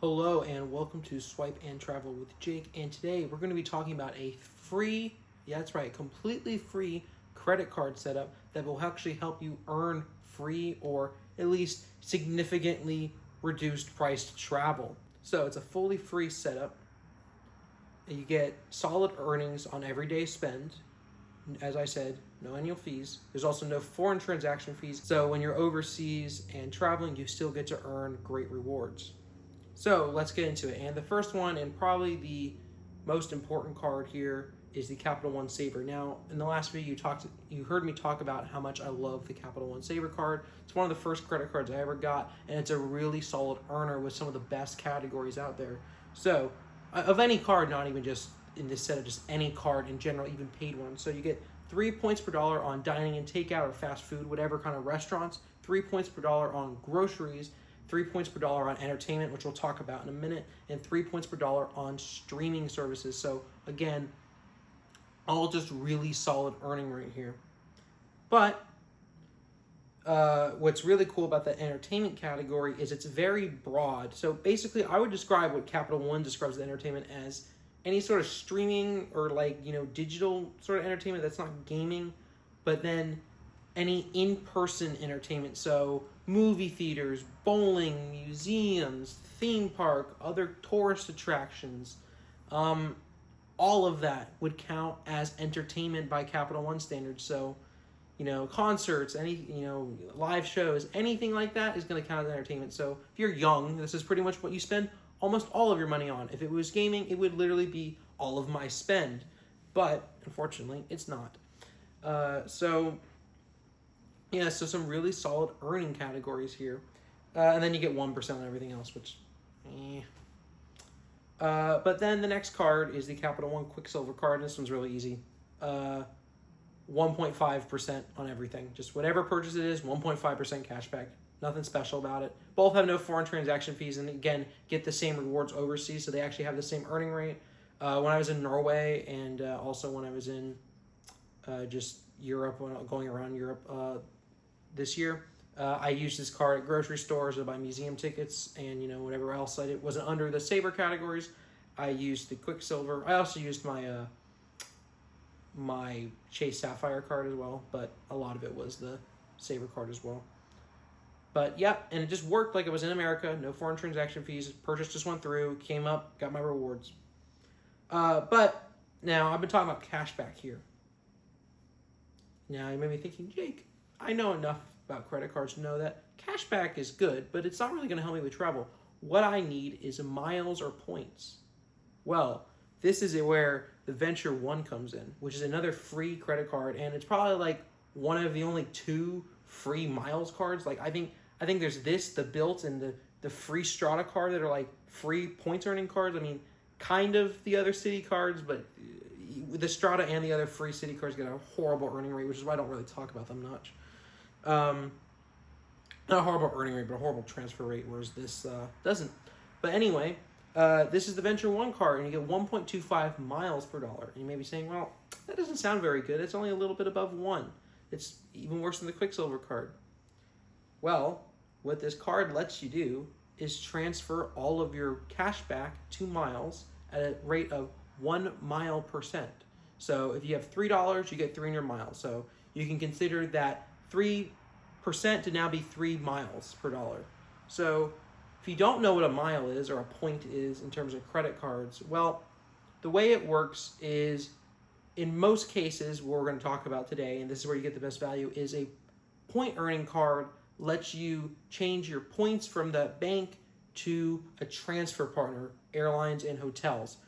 Hello and welcome to Swipe and Travel with Jake. And today we're going to be talking about a free, yeah, that's right, completely free credit card setup that will actually help you earn free or at least significantly reduced priced travel. So it's a fully free setup. You get solid earnings on everyday spend. As I said, no annual fees. There's also no foreign transaction fees. So when you're overseas and traveling, you still get to earn great rewards. So let's get into it. And the first one, and probably the most important card here, is the Capital One Saver. Now, in the last video, you heard me talk about how much I love the Capital One Saver card. It's one of the first credit cards I ever got, and it's a really solid earner with some of the best categories out there. So, of any card, not even just in this set of just any card in general, even paid ones. So you get 3 points per dollar on dining and takeout or fast food, whatever kind of restaurants. 3 points per dollar on groceries. 3 points per dollar on entertainment, which we'll talk about in a minute, and 3 points per dollar on streaming services. So again, all just really solid earning right here. But what's really cool about the entertainment category is it's very broad. So basically, I would describe what Capital One describes the entertainment as any sort of streaming or digital sort of entertainment that's not gaming, but then any in-person entertainment. So movie theaters, bowling, museums, theme park, other tourist attractions, all of that would count as entertainment by Capital One standards. So, concerts, live shows, anything like that is going to count as entertainment. So if you're young, this is pretty much what you spend almost all of your money on. If it was gaming, it would literally be all of my spend. But unfortunately, it's not. So some really solid earning categories here. And then you get 1% on everything else, which, but then the next card is the Capital One Quicksilver card. This one's really easy. 1.5% on everything. Just whatever purchase it is, 1.5% cash back. Nothing special about it. Both have no foreign transaction fees, and again, get the same rewards overseas, so they actually have the same earning rate. When I was in Norway, and also when I was in just Europe, when I was going around Europe this year, I used this card at grocery stores to buy museum tickets and whatever else I did wasn't under the Saver categories. I used the Quicksilver. I also used my my Chase Sapphire card as well, but a lot of it was the Saver card as well. But yeah, and it just worked like it was in America. No foreign transaction fees. Purchase just went through, came up, got my rewards. But now I've been talking about cashback here. Now you may be thinking, Jake, I know enough about credit cards to know that cashback is good, but it's not really going to help me with travel. What I need is miles or points. Well, this is where the Venture One comes in, which is another free credit card, and it's probably like one of the only 2 free miles cards. Like I think there's this, the Bilt, and the free Strata card that are like free points earning cards. I mean, kind of the other city cards, but the Strata and the other free city cards get a horrible earning rate, which is why I don't really talk about them much. Not a horrible earning rate, but a horrible transfer rate, whereas this doesn't. But anyway, this is the Venture One card, and you get 1.25 miles per dollar. And you may be saying, well, that doesn't sound very good. It's only a little bit above 1. It's even worse than the Quicksilver card. Well, what this card lets you do is transfer all of your cash back to miles at a rate of 1 mile %. So if you have $3, you get 300 miles. So you can consider that 3% to now be 3 miles per dollar. So if you don't know what a mile is or a point is in terms of credit cards, well, the way it works is, in most cases, what we're going to talk about today, and this is where you get the best value, is a point earning card lets you change your points from the bank to a transfer partner, airlines and hotels.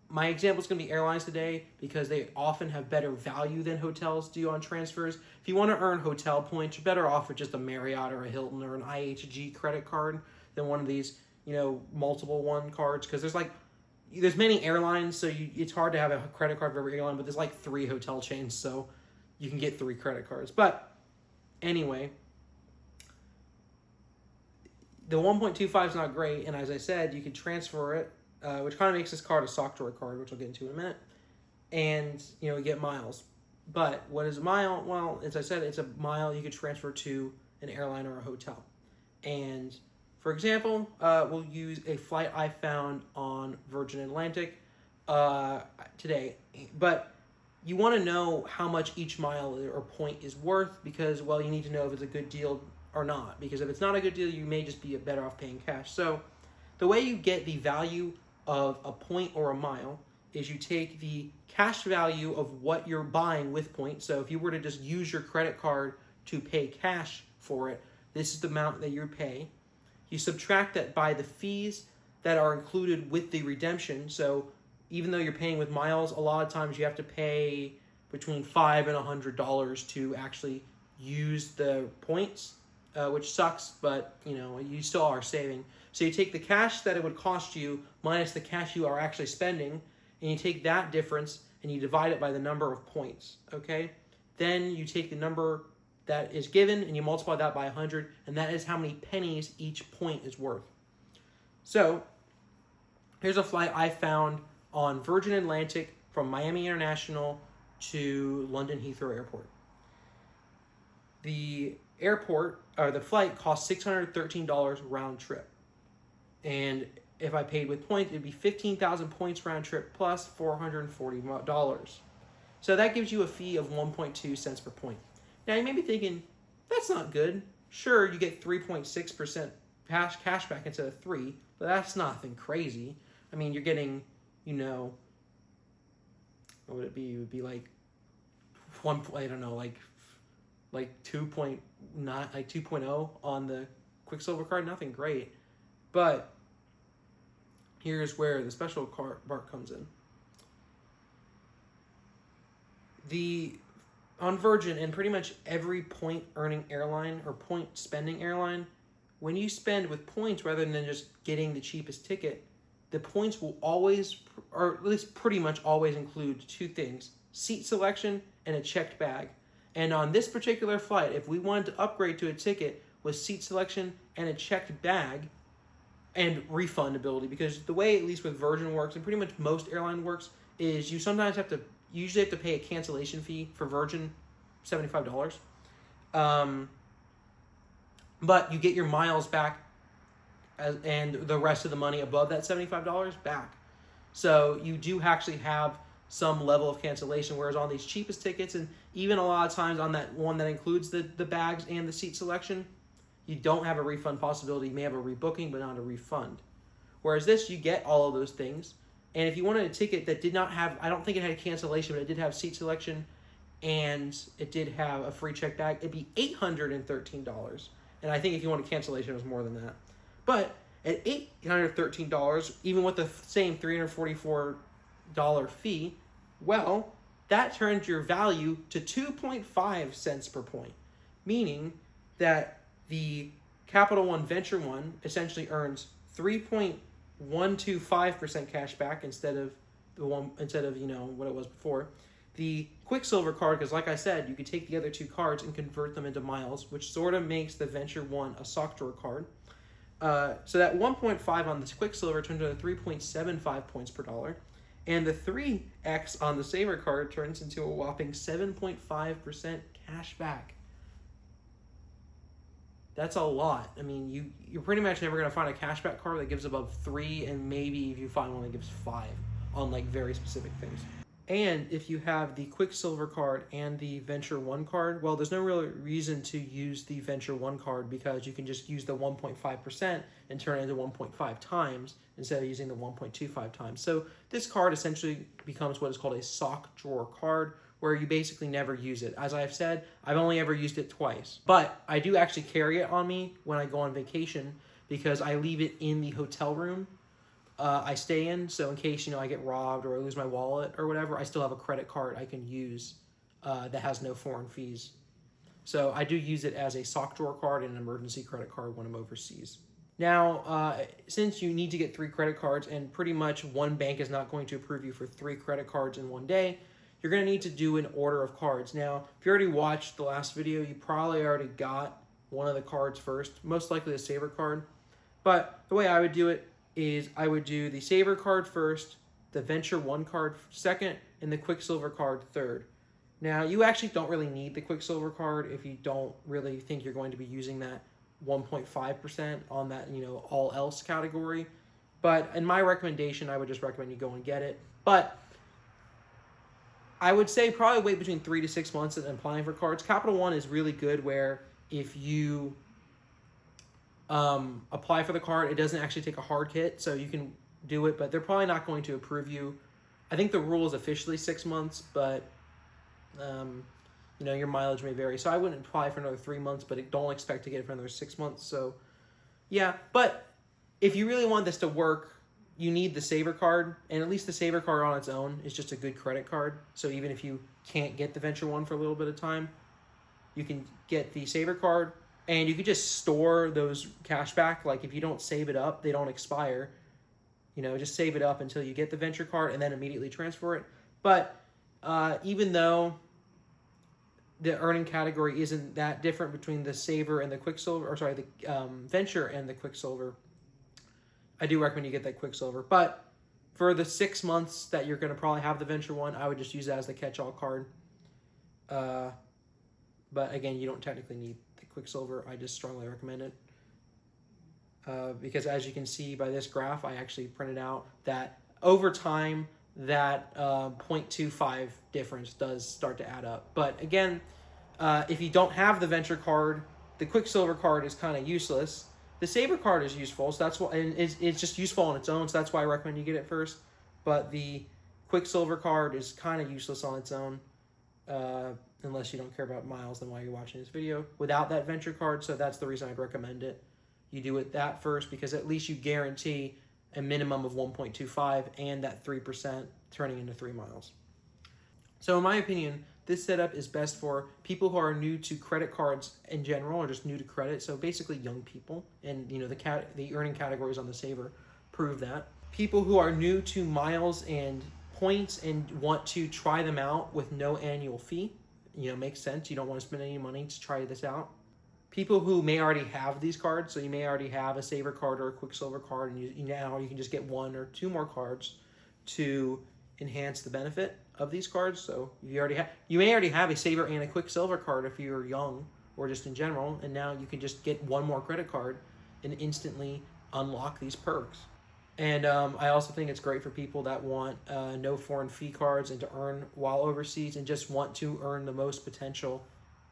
My example is going to be airlines today because they often have better value than hotels do on transfers. If you want to earn hotel points, you're better off with just a Marriott or a Hilton or an IHG credit card than one of these, multiple one cards, because there's many airlines, so it's hard to have a credit card for every airline, but there's like 3 hotel chains, so you can get 3 credit cards. But anyway, the 1.25 is not great, and as I said, you can transfer it, which kind of makes this card a sock drawer card, which I'll get into in a minute, and you get miles. But what is a mile? Well, as I said, it's a mile you could transfer to an airline or a hotel. And For example, we'll use a flight I found on Virgin Atlantic today. But you want to know how much each mile or point is worth because, well, you need to know if it's a good deal or not. Because if it's not a good deal, you may just be better off paying cash. So the way you get the value of a point or a mile is you take the cash value of what you're buying with points. So if you were to just use your credit card to pay cash for it, this is the amount that you pay. You subtract that by the fees that are included with the redemption. So even though you're paying with miles, a lot of times you have to pay between $5 and $100 to actually use the points, which sucks, but you still are saving. So you take the cash that it would cost you minus the cash you are actually spending, and you take that difference and you divide it by the number of points, okay? Then you take the number that is given and you multiply that by 100, and that is how many pennies each point is worth. So here's a flight I found on Virgin Atlantic from Miami International to London Heathrow Airport. The flight cost $613 round trip. And if I paid with points, it'd be 15,000 points round trip plus $440. So that gives you a fee of 1.2 cents per point. Now you may be thinking, that's not good. Sure, you get 3.6% cash back instead of 3, but that's nothing crazy. I mean, you're getting, what would it be? It would be like like 2.9, like 2.0 on the Quicksilver card. Nothing great, but here's where the special part comes in. On Virgin and pretty much every point earning airline or point spending airline, when you spend with points rather than just getting the cheapest ticket, the points will always, or at least pretty much always, include two things: seat selection and a checked bag. And on this particular flight, if we wanted to upgrade to a ticket with seat selection and a checked bag and refundability, because the way, at least with Virgin works, and pretty much most airline works, is you usually have to pay a cancellation fee for Virgin, $75. But you get your miles back and the rest of the money above that $75 back. So you do actually have some level of cancellation, whereas on these cheapest tickets, and even a lot of times on that one that includes the bags and the seat selection, you don't have a refund possibility. You may have a rebooking, but not a refund. Whereas this, you get all of those things. And if you wanted a ticket that did not have, I don't think it had a cancellation, but it did have seat selection and it did have a free check bag, it'd be $813. And I think if you want a cancellation, it was more than that. But at $813, even with the same $344 fee, well, that turns your value to 2.5 cents per point, meaning that the Capital One Venture One essentially earns 3.125% cash back instead of what it was before. The Quicksilver card, because like I said, you could take the other two cards and convert them into miles, which sort of makes the Venture One a sock drawer card. So that 1.5 on this Quicksilver turns into 3.75 points per dollar. And the 3x on the Saver card turns into a whopping 7.5% cash back. That's a lot. I mean, you're pretty much never going to find a cashback card that gives above 3, and maybe if you find one that gives 5 on like very specific things. And if you have the Quicksilver card and the Venture One card, well, there's no real reason to use the Venture One card because you can just use the 1.5% and turn it into 1.5 times instead of using the 1.25 times. So this card essentially becomes what is called a sock drawer card, where you basically never use it. As I've said, I've only ever used it twice. But I do actually carry it on me when I go on vacation because I leave it in the hotel room I stay in. So in case, I get robbed or I lose my wallet or whatever, I still have a credit card I can use that has no foreign fees. So I do use it as a sock drawer card and an emergency credit card when I'm overseas. Now, since you need to get 3 credit cards and pretty much one bank is not going to approve you for 3 credit cards in one day, you're going to need to do an order of cards. Now, if you already watched the last video, you probably already got one of the cards first, most likely the Saver card. But the way I would do it is I would do the Saver card first, the Venture One card second, and the Quicksilver card third. Now, you actually don't really need the Quicksilver card if you don't really think you're going to be using that 1.5% on that, all else category. But in my recommendation, I would just recommend you go and get it. But I would say probably wait between 3 to 6 months in applying for cards. Capital One is really good where if you apply for the card, it doesn't actually take a hard hit, so you can do it, but they're probably not going to approve you. I think the rule is officially 6 months, but your mileage may vary. So I wouldn't apply for another 3 months, but don't expect to get it for another 6 months. So yeah, but if you really want this to work, you need the Saver card, and at least the Saver card on its own is just a good credit card. So even if you can't get the Venture One for a little bit of time, you can get the Saver card, and you can just store those cash back. Like if you don't save it up, they don't expire. Just save it up until you get the Venture card and then immediately transfer it. But even though the earning category isn't that different between the Saver and the Quicksilver, or sorry, the Venture and the Quicksilver, I do recommend you get that Quicksilver. But for the 6 months that you're going to probably have the Venture One, I would just use that as the catch-all card. But again, you don't technically need the Quicksilver. I just strongly recommend it. Because as you can see by this graph, I actually printed out that over time, that 0.25 difference does start to add up. But again, if you don't have the Venture card, the Quicksilver card is kind of useless. The Saver card is useful, so that's why, and it's just useful on its own, so that's why I recommend you get it first. But the Quicksilver card is kind of useless on its own, unless you don't care about miles, then why you're watching this video without that Venture card. So that's the reason I'd recommend it. You do it that first, because at least you guarantee a minimum of 1.25 and that 3% turning into 3 miles. So in my opinion, this setup is best for people who are new to credit cards in general, or just new to credit. So basically young people, and the earning categories on the Saver prove that. People who are new to miles and points and want to try them out with no annual fee. Makes sense. You don't want to spend any money to try this out. People who may already have these cards, so you may already have a Saver card or a Quicksilver card, and now you can just get 1 or 2 more cards to enhance the benefit of these cards. So you may already have a Saver and a Quicksilver card if you're young or just in general, and now you can just get 1 more credit card and instantly unlock these perks. And I also think it's great for people that want no foreign fee cards and to earn while overseas, and just want to earn the most potential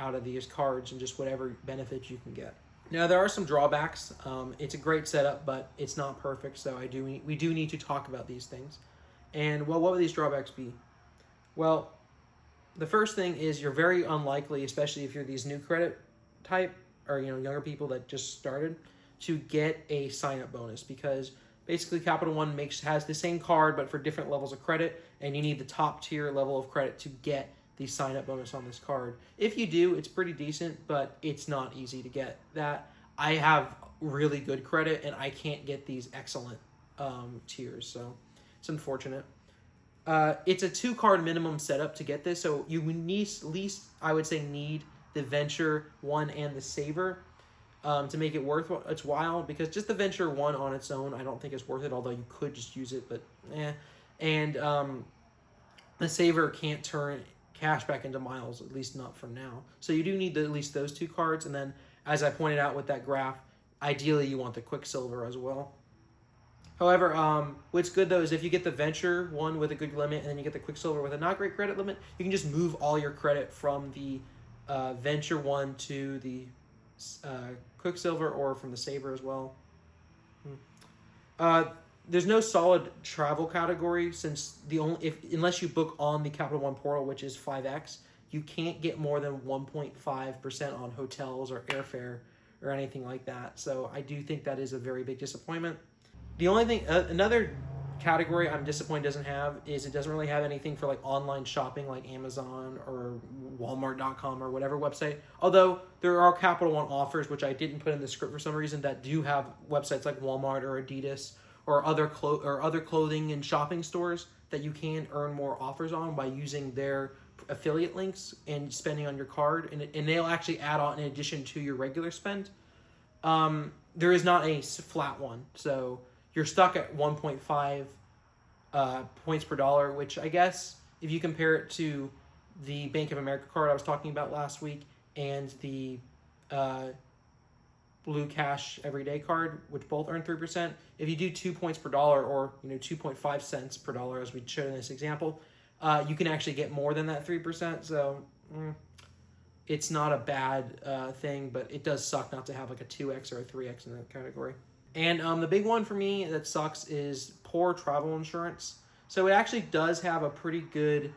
out of these cards and just whatever benefits you can get. Now, there are some drawbacks. It's a great setup, but it's not perfect, so we do need to talk about these things. And what would these drawbacks be? Well, the first thing is you're very unlikely, especially if you're these new credit type, or younger people that just started, to get a sign-up bonus, because basically Capital One has the same card but for different levels of credit, and you need the top tier level of credit to get the sign-up bonus on this card. If you do, it's pretty decent, but it's not easy to get that. I have really good credit, and I can't get these excellent tiers, so it's unfortunate. It's a 2-card minimum setup to get this, so you need, at least I would say, need the Venture One and the Saver to make it worth its while, because just the Venture One on its own I don't think is worth it, although you could just use it, but And the Saver can't turn cash back into miles, at least not for now. So you do need at least those 2 cards, and then, as I pointed out with that graph, ideally you want the Quicksilver as well. However, what's good though is if you get the Venture One with a good limit, and then you get the Quicksilver with a not great credit limit, you can just move all your credit from the Venture One to the Quicksilver, or from the Saver as well. There's no solid travel category, since unless you book on the Capital One portal, which is 5X, you can't get more than 1.5% on hotels or airfare or anything like that. So I do think that is a very big disappointment. The only thing, another category I'm disappointed doesn't have is it doesn't really have anything for like online shopping, like Amazon or Walmart.com or whatever website. Although there are Capital One offers, which I didn't put in the script for some reason, that do have websites like Walmart or Adidas or other clothing and shopping stores that you can earn more offers on by using their affiliate links and spending on your card, and they'll actually add on in addition to your regular spend. There is not a flat one, so you're stuck at 1.5 points per dollar, which I guess if you compare it to the Bank of America card I was talking about last week, and the Blue Cash Everyday card, which both earn 3%. If you do 2 points per dollar, or 2.5 cents per dollar, as we showed in this example, you can actually get more than that 3%. So it's not a bad thing, but it does suck not to have like a 2x or a 3x in that category. And the big one for me that sucks is poor travel insurance. So it actually does have a pretty good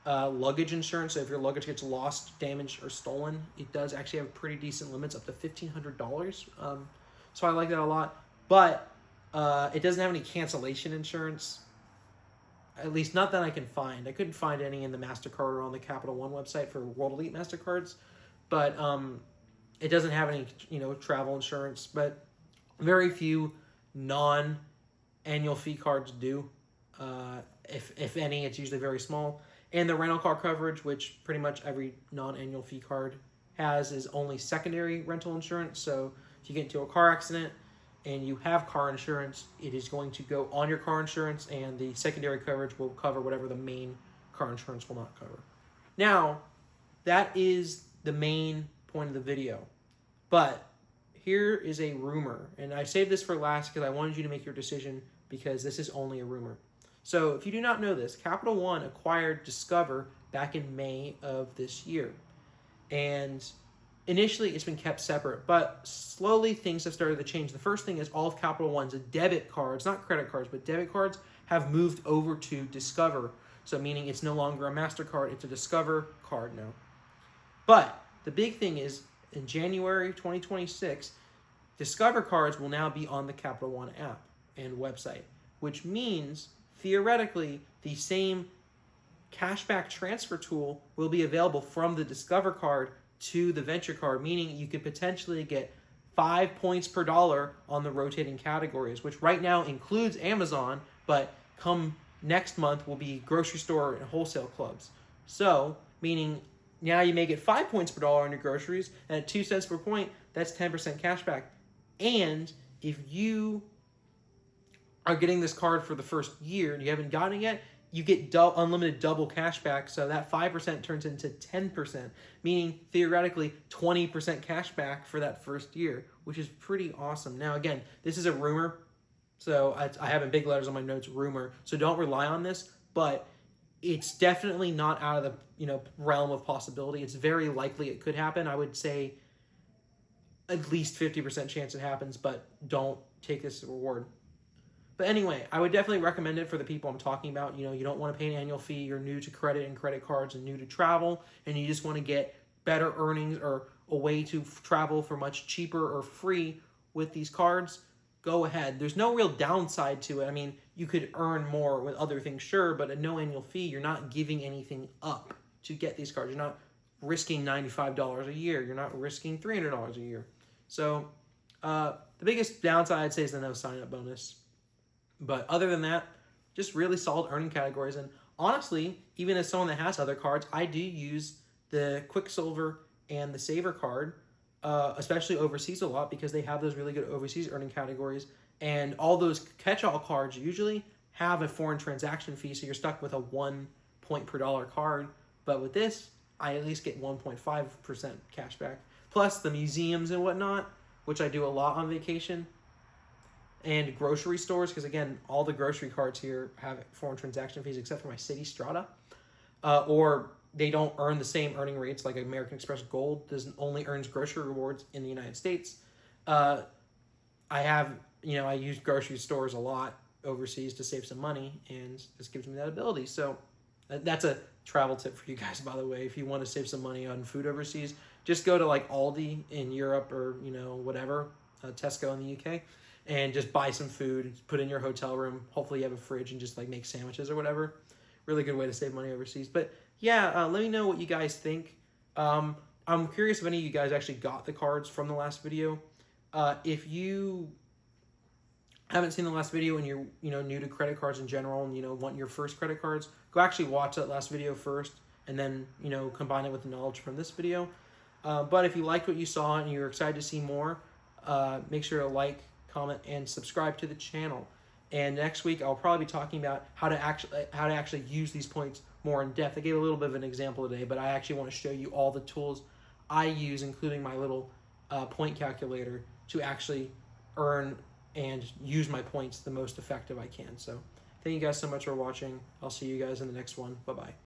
luggage insurance. So if your luggage gets lost, damaged, or stolen, it does actually have pretty decent limits, up to $1,500. So I like that a lot. But it doesn't have any cancellation insurance. At least not that I can find. I couldn't find any in the MasterCard or on the Capital One website for World Elite MasterCards. But it doesn't have any, travel insurance. But very few non-annual fee cards do. If any, it's usually very small. And the rental car coverage, which pretty much every non-annual fee card has, is only secondary rental insurance. So if you get into a car accident and you have car insurance, it is going to go on your car insurance, and the secondary coverage will cover whatever the main car insurance will not cover. Now, that is the main point of the video. But here is a rumor, and I saved this for last because I wanted you to make your decision, because this is only a rumor. So if you do not know this, Capital One acquired Discover back in May of this year. And initially it's been kept separate, but slowly things have started to change. The first thing is all of Capital One's debit cards, not credit cards, but debit cards, have moved over to Discover. So meaning it's no longer a MasterCard, it's a Discover card now. But the big thing is, in January 2026, Discover cards will now be on the Capital One app and website, which means theoretically the same cashback transfer tool will be available from the Discover card to the Venture card, meaning you could potentially get 5 points per dollar on the rotating categories, which right now includes Amazon, but come next month will be grocery store and wholesale clubs. So, meaning now you may get 5 points per dollar on your groceries, and at 2 cents per point, that's 10% cashback. And if you are getting this card for the first year and you haven't gotten it yet, you get unlimited double cashback. So that 5% turns into 10%, meaning theoretically 20% cashback for that first year, which is pretty awesome. Now, again, this is a rumor. So I have in big letters on my notes, rumor. So don't rely on this, but it's definitely not out of the realm of possibility. It's very likely it could happen. I would say at least 50% chance it happens, but don't take this as a reward. But anyway, I would definitely recommend it for the people I'm talking about. You don't want to pay an annual fee. You're new to credit and credit cards and new to travel, and you just want to get better earnings or a way to travel for much cheaper or free with these cards. Go ahead. There's no real downside to it. I mean, you could earn more with other things, sure, but at no annual fee, you're not giving anything up to get these cards. You're not risking $95 a year. You're not risking $300 a year. So the biggest downside, I'd say, is the no sign-up bonus. But other than that, just really solid earning categories. And honestly, even as someone that has other cards, I do use the Quicksilver and the Saver card, especially overseas, a lot, because they have those really good overseas earning categories. And all those catch-all cards usually have a foreign transaction fee, so you're stuck with a 1 point per dollar card. But with this, I at least get 1.5% cash back. Plus the museums and whatnot, which I do a lot on vacation. And grocery stores, because again, all the grocery cards here have foreign transaction fees except for my City Strata. Or they don't earn the same earning rates like American Express Gold only earns grocery rewards in the United States. I use grocery stores a lot overseas to save some money, and this gives me that ability. So that's a travel tip for you guys, by the way. If you want to save some money on food overseas, just go to like Aldi in Europe or, whatever, Tesco in the UK, and just buy some food, put in your hotel room. Hopefully you have a fridge and just like make sandwiches or whatever. Really good way to save money overseas. But yeah, let me know what you guys think. I'm curious if any of you guys actually got the cards from the last video. If you haven't seen the last video and you're new to credit cards in general and want your first credit cards, go actually watch that last video first and then combine it with the knowledge from this video. But if you liked what you saw and you're excited to see more, make sure to like, comment, and subscribe to the channel. And next week I'll probably be talking about how to actually use these points more in depth. I gave a little bit of an example today, but I actually want to show you all the tools I use, including my little point calculator, to actually earn and use my points the most effective I can. So thank you guys so much for watching. I'll see you guys in the next one. Bye-bye.